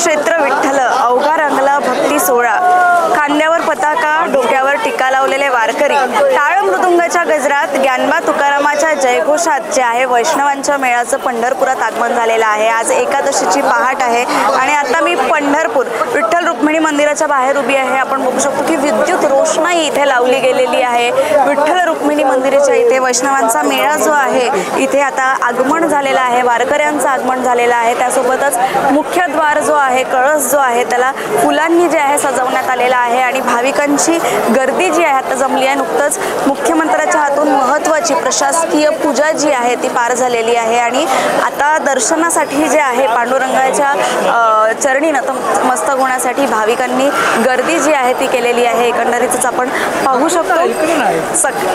क्षेत्र विठ्ठल अवघा रंगला भक्ती सोहळा, खांद्यावर पताका डोक्यावर टिका लावलेले वारकरी, टाळ मृदुंगाच्या गजरात ज्ञानबा तुकारामाच्या जयघोषात जे आहे वैष्णवांच्या मेळाचं पंढरपुरात आगमन झालेलं आहे। आज एकादशीची पहाट आहे आणि आता मी पंढरपूर विठ्ठल रुक्मिणी मंदिराच्या बाहेर उभी आहे। आपण बघू शकतो की विद्युत रोषणाई इथे लावली गेलेली आहे। विठ्ठल रुक्मिणी मंदिराच्या इथे वैष्णवांचा मेळा जो आहे इथे आता आगमन झालेला आहे, वारकऱ्यांचं आगमन झालेलं आहे। त्यासोबतच मुख्य द्वार जो आहे, कळस जो आहे त्याला फुलांनी जे आहे सजवण्यात आलेला आहे आणि भाविकांची गर्दी जी आहे आता जमली आहे। नुकतंच मुख्यमंत्र्याच्या हातून महत्त्वाची प्रशासकीय पूजा जी आहे ती पार झालेली आहे आणि आता दर्शनासाठी जे आहे पांडुरंगाच्या चरणी नतमस्तक होण्यासाठी भाविकांनी गर्दी जी आहे ती केलेली आहे। एकंदरीतच आपण पाहू शकतो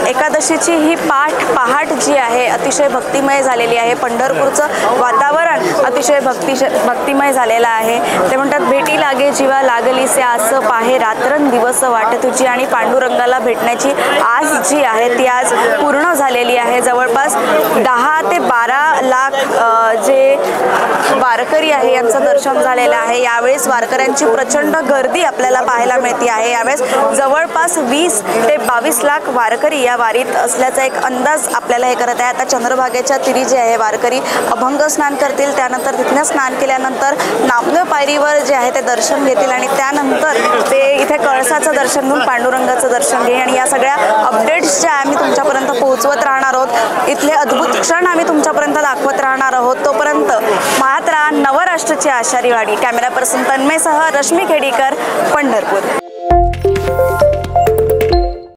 एकादशीची ही पहाट जी आहे अतिशय भक्तिमय झालेली आहे। पंढरपूरचं वातावरण अतिशय भक्तिमय झालेलं आहे। ते म्हणतात भेटी लागे जीवा लागली से आस पाहे रात्रंदिवस वाट तुझी आणि पांडुरंगाला भेटण्याची आस जी आहे ती आज पूर्ण झालेली आहे। जवळपास 10 ते 12 लाख जे वारकरी आहे यांचं दर्शन झालेलं आहे। यावेळेस वारकऱ्यांची प्रचंड गर्दी आपल्याला पाहायला मिळते आहे। यावेळेस जवळपास 20 ते 22 लाख वारकरी या वारीत असल्याचा एक अंदाज आपल्याला हे करत आहे। आता चंद्रभागेच्या तीरी जे आहे वारकरी अभंग स्नान करतील, त्यानंतर तिथनं स्नान केल्यानंतर नामदेव पायरीवर जे आहे ते दर्शन घेतील आणि त्यानंतर ते इथे कळसाचं दर्शन घेऊन पांडुरंगाचं दर्शन घेईल आणि या सगळ्या अपडेट्स ज्या आम्ही तुमच्यापर्यंत पोहोचवत राहणार आहोत। इथले अद्भुत क्षण आम्ही तुमच्यापर्यंत दाखवत राहणार आहोत। तोपर्यंत पाहत राहा नवराष्ट्राची आषाढी वाडी। कॅमेरा पर्सन तन्मयसह रश्मी खेडीकर, पंढरपूर।